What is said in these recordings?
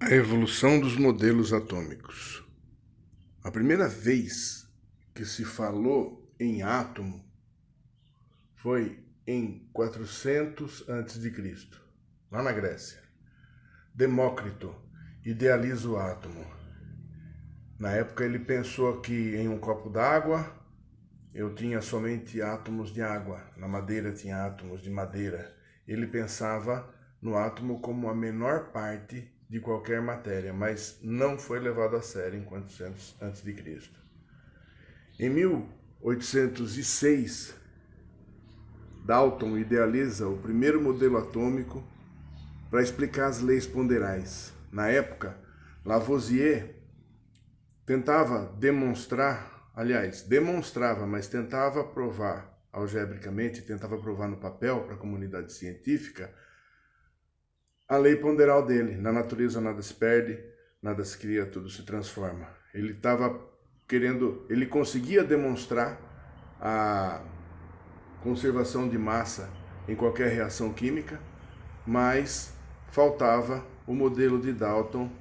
A evolução dos modelos atômicos. A primeira vez que se falou em átomo foi em 400 a.C., lá na Grécia. Demócrito idealiza o átomo. Na época ele pensou que em um copo d'água eu tinha somente átomos de água, na madeira tinha átomos de madeira. Ele pensava no átomo como a menor parte de qualquer matéria, mas não foi levado a sério em 400 a.C. Em 1806, Dalton idealiza o primeiro modelo atômico para explicar as leis ponderais. Na época, Lavoisier tentava demonstrava, mas tentava provar algebricamente, tentava provar no papel para a comunidade científica a lei ponderal dele. Na natureza nada se perde, nada se cria, tudo se transforma. Ele conseguia demonstrar a conservação de massa em qualquer reação química, mas faltava o modelo de Dalton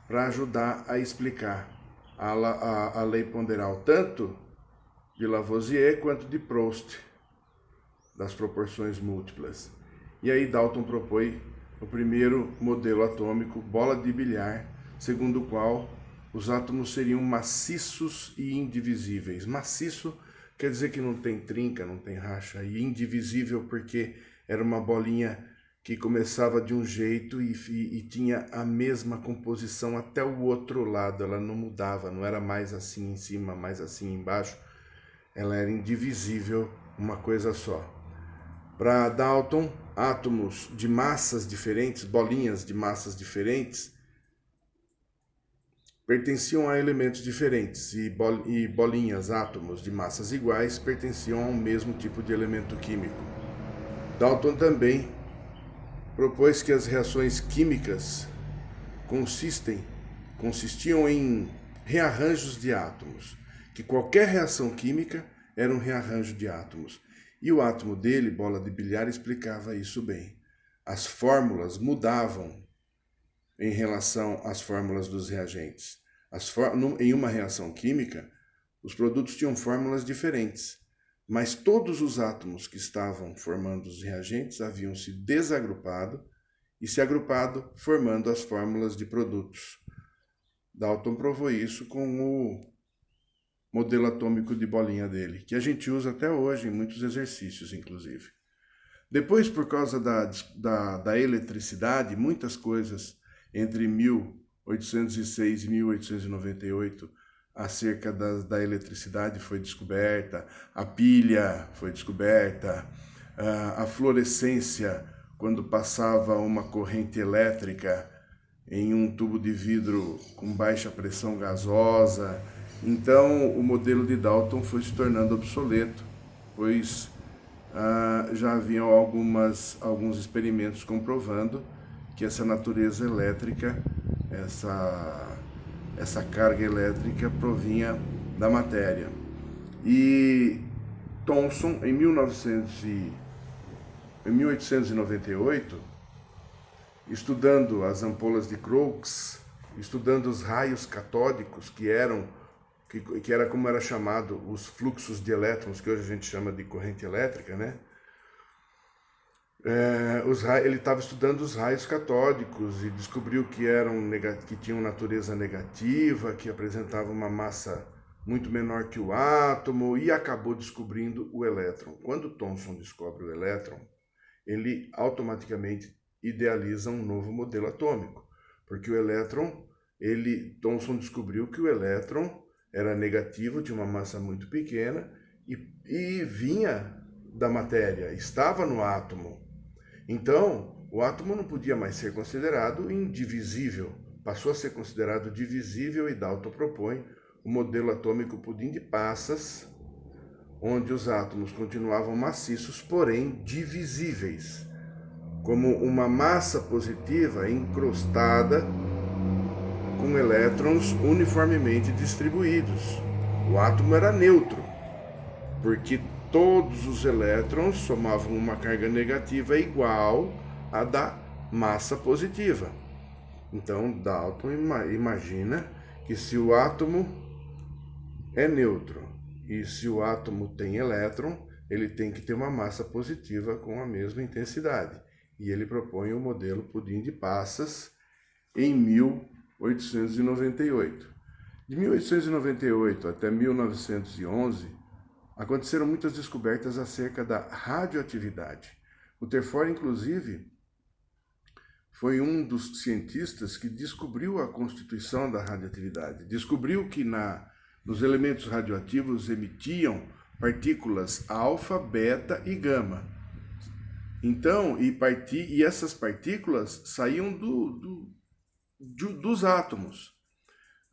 para ajudar a explicar a lei ponderal, tanto de Lavoisier quanto de Proust, das proporções múltiplas. E aí Dalton propõe o primeiro modelo atômico, bola de bilhar, segundo o qual os átomos seriam maciços e indivisíveis. Maciço quer dizer que não tem trinca, não tem racha, e indivisível porque era uma bolinha que começava de um jeito e tinha a mesma composição até o outro lado, ela não mudava, não era mais assim em cima, mais assim embaixo, ela era indivisível, uma coisa só. Para Dalton, átomos de massas diferentes, bolinhas de massas diferentes, pertenciam a elementos diferentes e bolinhas, átomos de massas iguais, pertenciam ao mesmo tipo de elemento químico. Dalton também propôs que as reações químicas consistiam em rearranjos de átomos, que qualquer reação química era um rearranjo de átomos. E o átomo dele, bola de bilhar, explicava isso bem. As fórmulas mudavam em relação às fórmulas dos reagentes. Em uma reação química, os produtos tinham fórmulas diferentes, mas todos os átomos que estavam formando os reagentes haviam se desagrupado e se agrupado, formando as fórmulas de produtos. Dalton provou isso com o modelo atômico de bolinha dele, que a gente usa até hoje em muitos exercícios, inclusive. Depois, por causa da eletricidade, muitas coisas entre 1806 e 1898 acerca da eletricidade foi descoberta, a pilha foi descoberta, a fluorescência, quando passava uma corrente elétrica em um tubo de vidro com baixa pressão gasosa. Então o modelo de Dalton foi se tornando obsoleto, pois já haviam alguns experimentos comprovando que essa natureza elétrica, essa carga elétrica provinha da matéria. E Thomson, em 1898, estudando as ampolas de Crookes, estudando os raios catódicos, que era como era chamado os fluxos de elétrons, que hoje a gente chama de corrente elétrica, né? Ele estava estudando os raios catódicos e descobriu que tinham natureza negativa, que apresentavam uma massa muito menor que o átomo, e acabou descobrindo o elétron. Quando Thomson descobre o elétron, ele automaticamente idealiza um novo modelo atômico, porque o elétron, Thomson descobriu que o elétron era negativo, tinha uma massa muito pequena e vinha da matéria, estava no átomo. Então, o átomo não podia mais ser considerado indivisível, passou a ser considerado divisível, e Dalton propõe o modelo atômico pudim de passas, onde os átomos continuavam maciços, porém divisíveis, como uma massa positiva encrustada com elétrons uniformemente distribuídos. O átomo era neutro, porque todos os elétrons somavam uma carga negativa igual à da massa positiva. Então, Dalton imagina que se o átomo é neutro e se o átomo tem elétron, ele tem que ter uma massa positiva com a mesma intensidade. E ele propõe o modelo pudim de passas em 1898. De 1898 até 1911, aconteceram muitas descobertas acerca da radioatividade. Rutherford, inclusive, foi um dos cientistas que descobriu a constituição da radioatividade. Descobriu que nos elementos radioativos emitiam partículas alfa, beta e gama. Então, e essas partículas saíam dos átomos.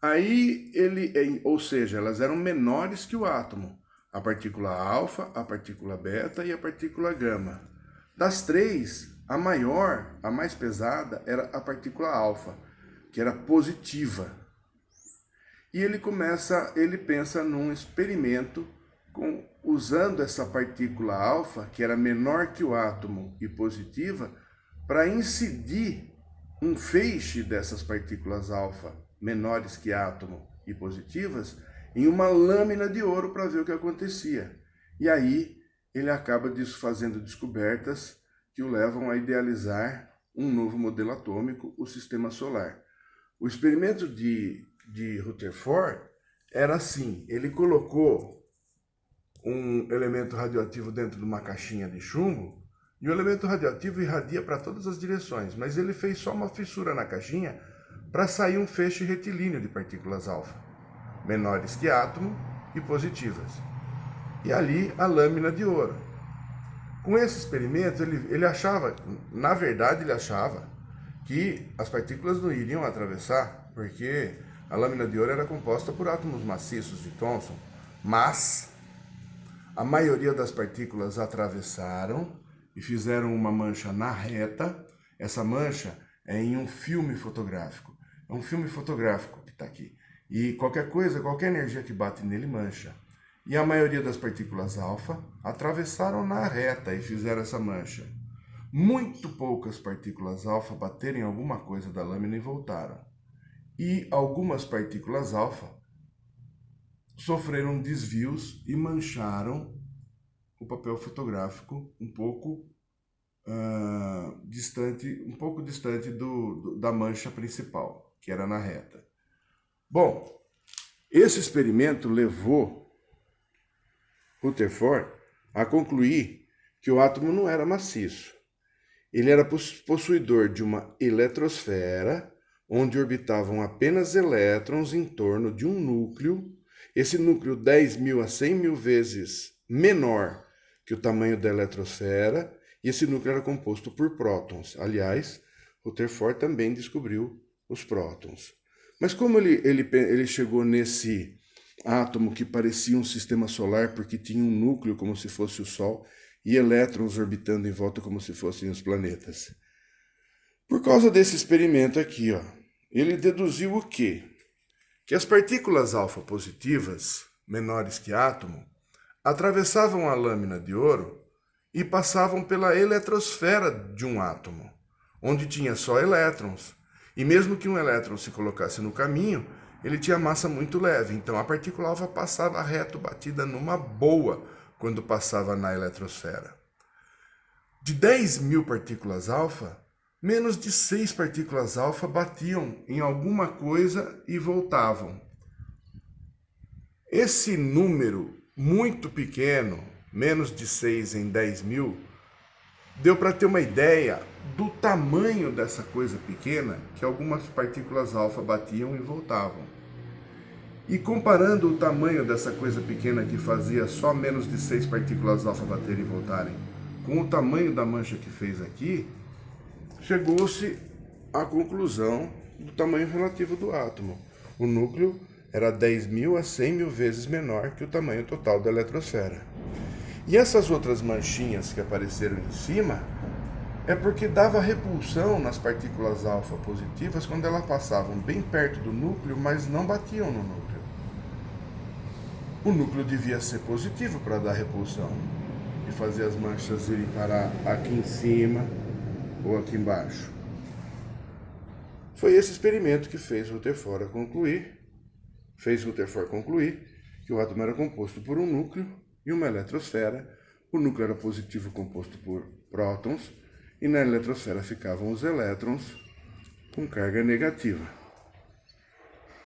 Aí ou seja, elas eram menores que o átomo. A partícula alfa, a partícula beta e a partícula gama. Das três, a maior, a mais pesada, era a partícula alfa, que era positiva. E ele pensa num experimento usando essa partícula alfa, que era menor que o átomo e positiva, para incidir um feixe dessas partículas alfa, menores que átomo e positivas, em uma lâmina de ouro para ver o que acontecia. E aí ele acaba fazendo descobertas que o levam a idealizar um novo modelo atômico, o sistema solar. O experimento de Rutherford era assim: ele colocou um elemento radioativo dentro de uma caixinha de chumbo e o elemento radioativo irradia para todas as direções, mas ele fez só uma fissura na caixinha para sair um feixe retilíneo de partículas alfa, menores que átomo e positivas. E ali a lâmina de ouro. Com esse experimento, ele achava que as partículas não iriam atravessar, porque a lâmina de ouro era composta por átomos maciços de Thomson, mas a maioria das partículas atravessaram e fizeram uma mancha na reta. Essa mancha é em um filme fotográfico. É um filme fotográfico que está aqui. E qualquer energia que bate nele mancha. E a maioria das partículas alfa atravessaram na reta e fizeram essa mancha. Muito poucas partículas alfa bateram em alguma coisa da lâmina e voltaram. E algumas partículas alfa sofreram desvios e mancharam o papel fotográfico um pouco distante da mancha principal, que era na reta. Bom, esse experimento levou Rutherford a concluir que o átomo não era maciço. Ele era possuidor de uma eletrosfera, onde orbitavam apenas elétrons em torno de um núcleo, esse núcleo 10.000 a 100.000 vezes menor que o tamanho da eletrosfera, e esse núcleo era composto por prótons. Aliás, Rutherford também descobriu os prótons. Mas como ele chegou nesse átomo que parecia um sistema solar porque tinha um núcleo como se fosse o Sol e elétrons orbitando em volta como se fossem os planetas? Por causa desse experimento aqui, ele deduziu o quê? Que as partículas alfa positivas, menores que átomo, atravessavam a lâmina de ouro e passavam pela eletrosfera de um átomo, onde tinha só elétrons. E mesmo que um elétron se colocasse no caminho, ele tinha massa muito leve, então a partícula alfa passava reto, batida numa boa, quando passava na eletrosfera. De 10.000 partículas alfa, menos de 6 partículas alfa batiam em alguma coisa e voltavam. Esse número muito pequeno, menos de 6 em 10.000, deu para ter uma ideia do tamanho dessa coisa pequena que algumas partículas alfa batiam e voltavam. E comparando o tamanho dessa coisa pequena que fazia só menos de 6 partículas alfa baterem e voltarem com o tamanho da mancha que fez aqui, chegou-se à conclusão do tamanho relativo do átomo. O núcleo era 10.000 a 100.000 vezes menor que o tamanho total da eletrosfera. E essas outras manchinhas que apareceram em cima é porque dava repulsão nas partículas alfa positivas quando elas passavam bem perto do núcleo, mas não batiam no núcleo. O núcleo devia ser positivo para dar repulsão e fazer as manchas irem parar aqui em cima ou aqui embaixo. Foi esse experimento que fez Rutherford concluir que o átomo era composto por um núcleo e uma eletrosfera. O núcleo era positivo, composto por prótons, e na eletrosfera ficavam os elétrons com carga negativa.